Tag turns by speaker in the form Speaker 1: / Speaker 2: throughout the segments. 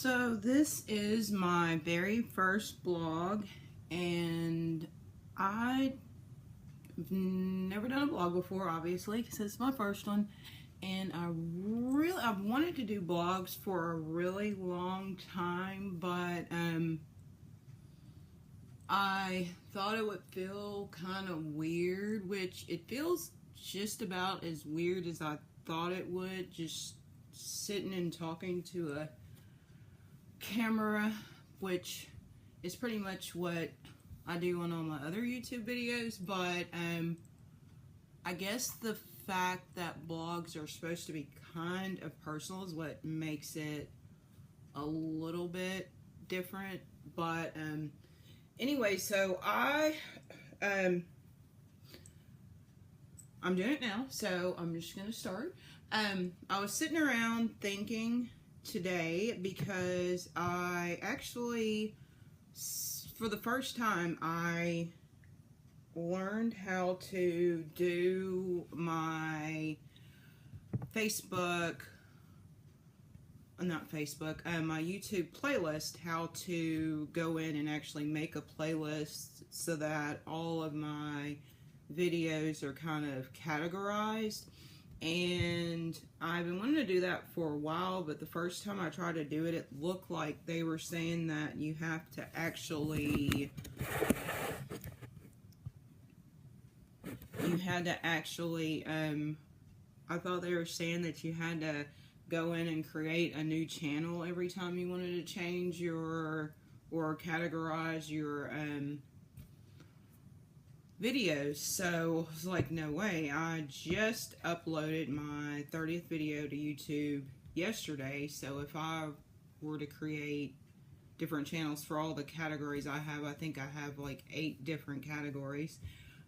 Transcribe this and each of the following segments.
Speaker 1: So this is my very first blog, and I've never done a blog before, obviously, because it's my first one. And I've wanted to do blogs for a really long time, but I thought it would feel kind of weird, which it feels just about as weird as I thought it would, just sitting and talking to a camera, which is pretty much what I do on all my other YouTube videos. But I guess the fact that blogs are supposed to be kind of personal is what makes it a little bit different. But anyway, so I'm doing it now, so I'm just gonna start. I was sitting around thinking today because I actually, for the first time, I learned how to do my my YouTube playlist, how to go in and actually make a playlist so that all of my videos are kind of categorized. And I've been wanting to do that for a while, but the first time I tried to do it, it looked like they were saying that you have to actually I thought they were saying that you had to go in and create a new channel every time you wanted to change your or categorize your videos. So I was like, no way. I just uploaded my 30th video to YouTube yesterday, so if I were to create different channels for all the categories I think I have like 8 different categories,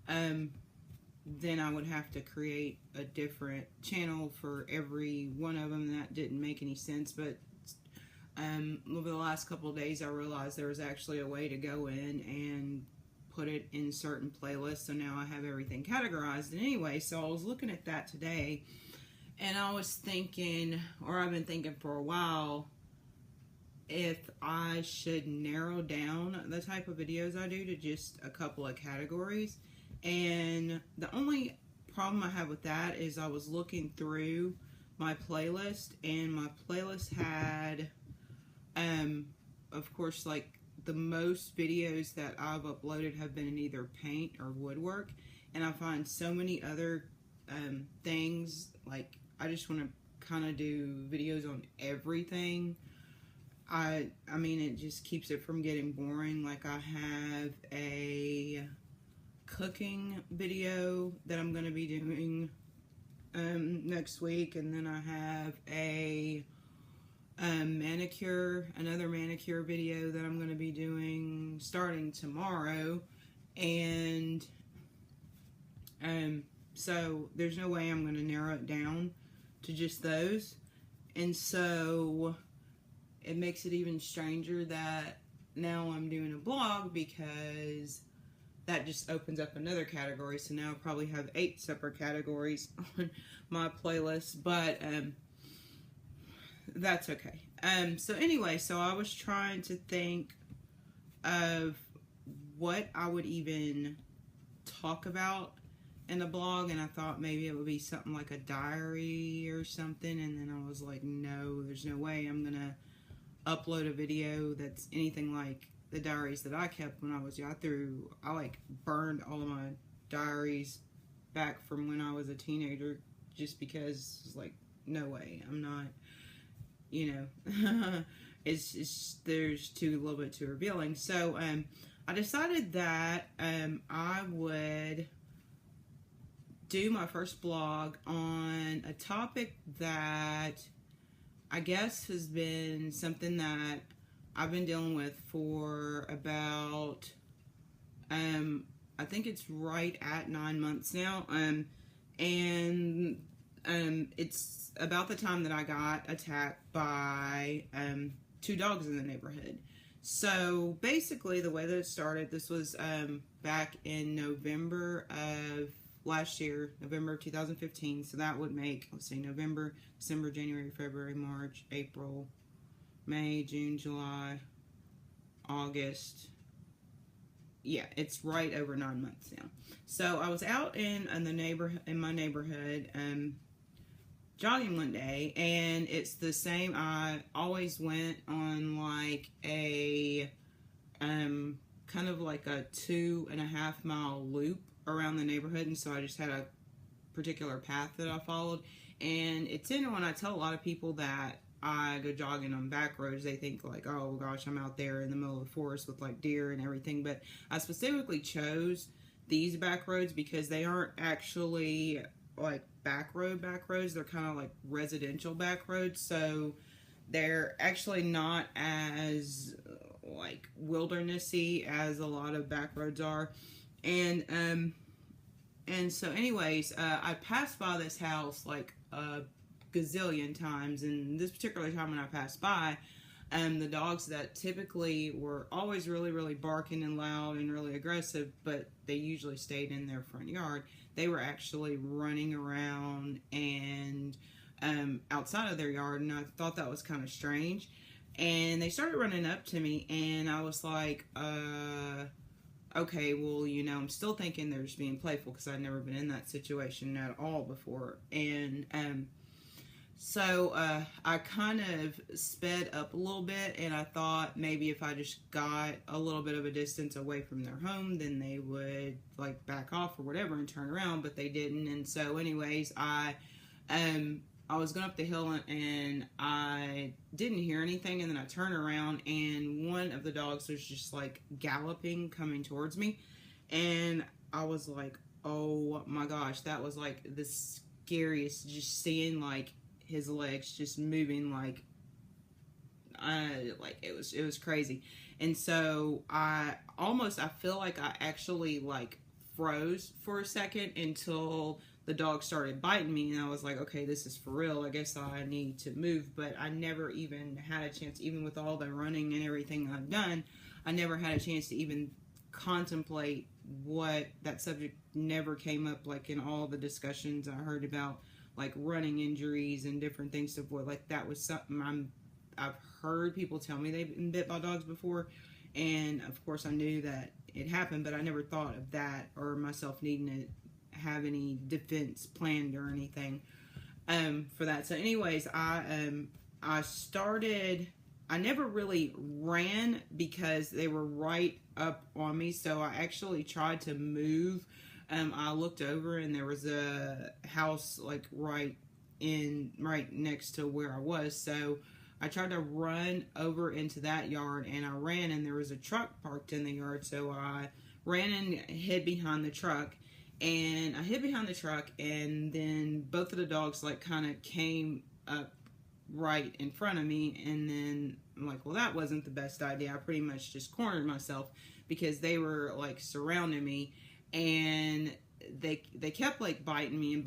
Speaker 1: then I would have to create a different channel for every one of them. That didn't make any sense, but over the last couple of days I realized there was actually a way to go in and put it in certain playlists, so now I have everything categorized. And anyway, so I was looking at that today, and I was thinking, or I've been thinking for a while, if I should narrow down the type of videos I do to just a couple of categories. And the only problem I have with that is I was looking through my playlist, and my playlist had, of course, like, the most videos that I've uploaded have been in either paint or woodwork, and I find so many other things. Like, I just want to kind of do videos on everything. I mean, it just keeps it from getting boring. Like, I have a cooking video that I'm going to be doing next week, and then I have a another manicure video that I'm going to be doing starting tomorrow. And so there's no way I'm going to narrow it down to just those. And so it makes it even stranger that now I'm doing a blog, because that just opens up another category. So now I probably have 8 separate categories on my playlist, but that's okay. So anyway, so I was trying to think of what I would even talk about in a blog, and I thought maybe it would be something like a diary or something, and then I was like, no, there's no way I'm gonna upload a video that's anything like the diaries that I kept when I was young. I like burned all of my diaries back from when I was a teenager, just because it's like, no way, I'm not, it's there's a little bit too revealing. So I decided that I would do my first blog on a topic that I guess has been something that I've been dealing with for about, I think it's right at 9 months now, and it's about the time that I got attacked by 2 dogs in the neighborhood. So basically, the way that it started, this was back in November of last year, November of 2015. So that would make, let's see, November, December, January, February, March, April, May, June, July, August. Yeah, it's right over 9 months now. So I was out in my neighborhood, jogging one day, and it's the same. I always went on like a kind of like a 2.5 mile loop around the neighborhood, and so I just had a particular path that I followed. And it's in when I tell a lot of people that I go jogging on back roads, they think like, oh gosh, I'm out there in the middle of the forest with like deer and everything. But I specifically chose these back roads because they aren't actually like back roads. They're kind of like residential back roads. So they're actually not as like wildernessy as a lot of back roads are. And so anyways, I passed by this house like a gazillion times, and this particular time when I passed by, the dogs that typically were always really, really barking and loud and really aggressive, but they usually stayed in their front yard, they were actually running around and outside of their yard, and I thought that was kind of strange. And they started running up to me, and I was like, okay, well, you know, I'm still thinking they're just being playful because I'd never been in that situation at all before. And so I kind of sped up a little bit, and I thought maybe if I just got a little bit of a distance away from their home, then they would like back off or whatever and turn around, but they didn't. And so anyways, I was going up the hill, and I didn't hear anything, and then I turned around, and one of the dogs was just like galloping coming towards me, and I was like, oh my gosh, that was like the scariest, just seeing like his legs just moving like it was crazy. And so I feel like I actually like froze for a second until the dog started biting me, and I was like, okay, this is for real. I guess I need to move. But I never even had a chance, even with all the running and everything I've done, I never had a chance to even contemplate what that subject never came up, like in all the discussions I heard about like running injuries and different things to avoid. Like that was something I've heard people tell me they've been bit by dogs before, and of course I knew that it happened, but I never thought of that or myself needing to have any defense planned or anything for that. So anyways, I never really ran because they were right up on me, so I actually tried to move. I looked over, and there was a house like right next to where I was, so I tried to run over into that yard, and I ran, and there was a truck parked in the yard, so I ran and hid behind the truck, and then both of the dogs like kind of came up right in front of me, and then I'm like, well, that wasn't the best idea. I pretty much just cornered myself because they were like surrounding me, and they kept like biting me, and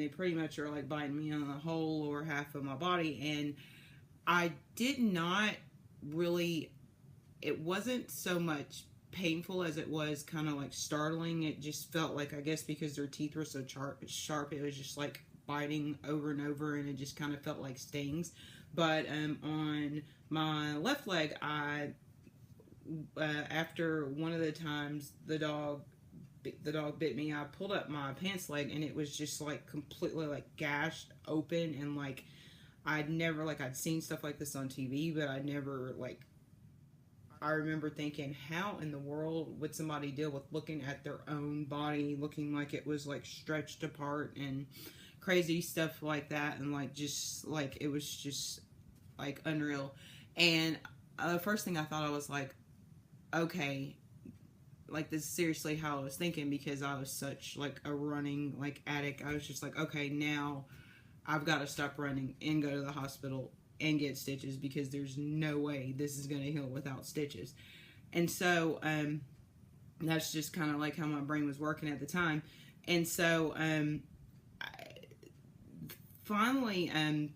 Speaker 1: they pretty much are like biting me on the whole lower half of my body. And I did not really, it wasn't so much painful as it was kind of like startling. It just felt like, I guess because their teeth were so sharp, it was just like biting over and over, and it just kind of felt like stings. But on my left leg, after one of the times the dog bit me, I pulled up my pants leg, and it was just like completely like gashed open, and like I'd seen stuff like this on TV, but I remember thinking, how in the world would somebody deal with looking at their own body looking like it was like stretched apart and crazy stuff like that, and like just like it was just like unreal. And the first thing I thought, I was like, okay, like this is seriously how I was thinking, because I was such like a running like addict. I was just like, okay, now I've got to stop running and go to the hospital and get stitches, because there's no way this is going to heal without stitches. And so that's just kind of like how my brain was working at the time. And so finally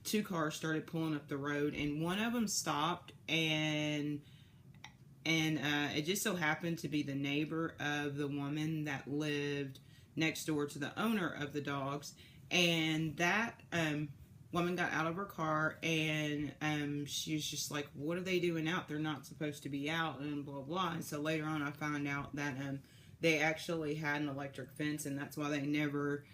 Speaker 1: two cars started pulling up the road, and one of them stopped, and it just so happened to be the neighbor of the woman that lived next door to the owner of the dogs. And that woman got out of her car, and she was just like, what are they doing out? They're not supposed to be out, and blah blah. And so later on I found out that they actually had an electric fence, and that's why they never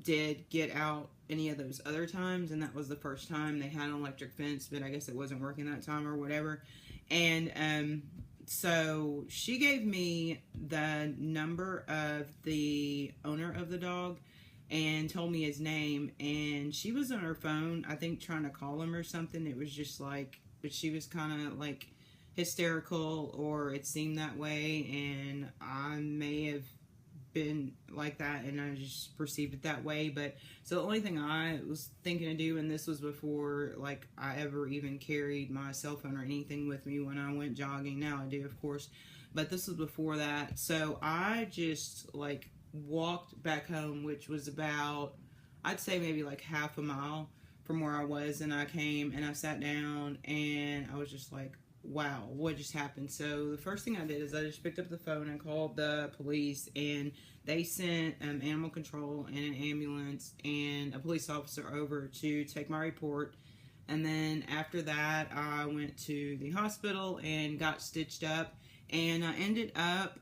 Speaker 1: did get out any of those other times. And that was the first time they had an electric fence, but I guess it wasn't working that time or whatever. And so she gave me the number of the owner of the dog and told me his name, and she was on her phone, I think, trying to call him or something. It was just like, but she was kind of like hysterical, or it seemed that way, and I may have been like that and I just perceived it that way. But so the only thing I was thinking to do, and this was before like I ever even carried my cell phone or anything with me when I went jogging. Now I do, of course, but this was before that. So I just like walked back home, which was about, I'd say maybe like half a mile from where I was, and I came and I sat down and I was just like, wow, what just happened? So the first thing I did is I just picked up the phone and called the police, and they sent animal control and an ambulance and a police officer over to take my report. And then after that I went to the hospital and got stitched up, and I ended up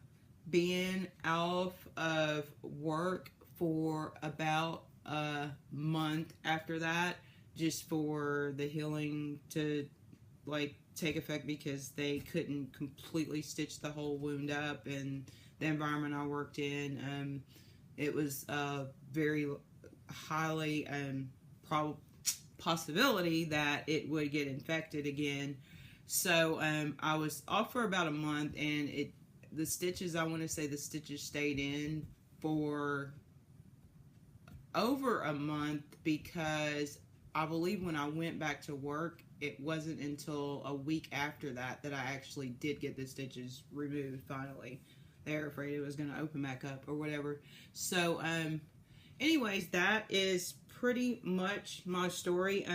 Speaker 1: being off of work for about a month after that, just for the healing to like take effect, because they couldn't completely stitch the whole wound up, and the environment I worked in, it was a very highly possibility that it would get infected again. So I was off for about a month, and the stitches, I want to say the stitches stayed in for over a month, because I believe when I went back to work, it wasn't until a week after that that I actually did get the stitches removed finally. They were afraid it was going to open back up or whatever. So anyways, that is pretty much my story.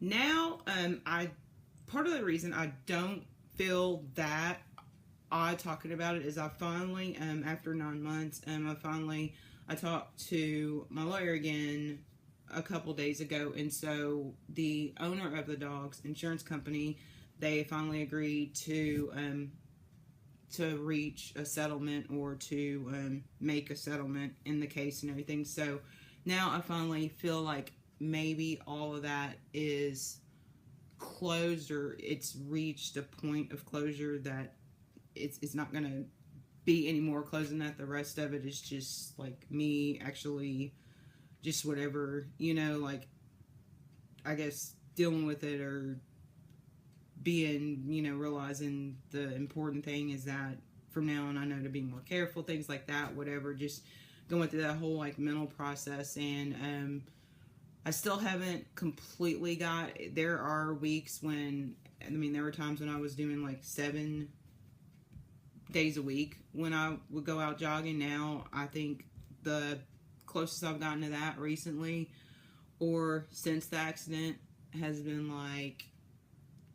Speaker 1: Now part of the reason I don't feel that odd talking about it is I finally, after 9 months, I talked to my lawyer again a couple days ago, and so the owner of the dog's insurance company, they finally agreed to reach a settlement, or to make a settlement in the case and everything. So now I finally feel like maybe all of that is closed, or it's reached a point of closure that it's not going to be any more closed than that. The rest of it is just like me actually just whatever, like, I guess dealing with it, or being, realizing the important thing is that from now on I know to be more careful, things like that, whatever, just going through that whole like mental process. And I still haven't completely there are weeks when, there were times when I was doing like 7 days a week when I would go out jogging. Now I think the closest I've gotten to that recently, or since the accident, has been like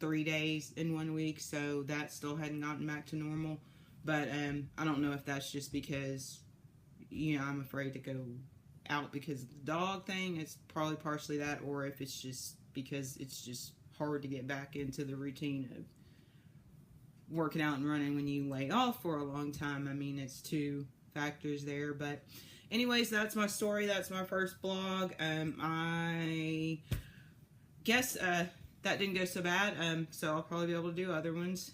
Speaker 1: 3 days in 1 week. So that still hadn't gotten back to normal. But I don't know if that's just because I'm afraid to go out because of the dog thing. It's probably partially that, or if it's just because it's just hard to get back into the routine of working out and running when you lay off for a long time. It's 2 factors there. But anyways, that's my story. That's my first blog. I guess that didn't go so bad. So I'll probably be able to do other ones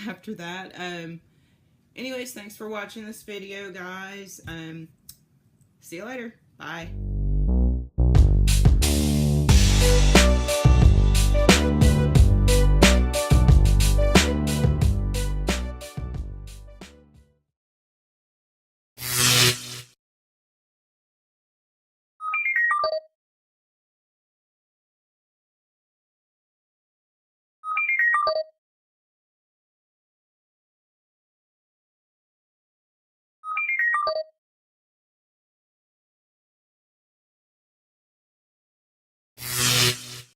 Speaker 1: after that. Anyways, thanks for watching this video, guys. See you later. Bye.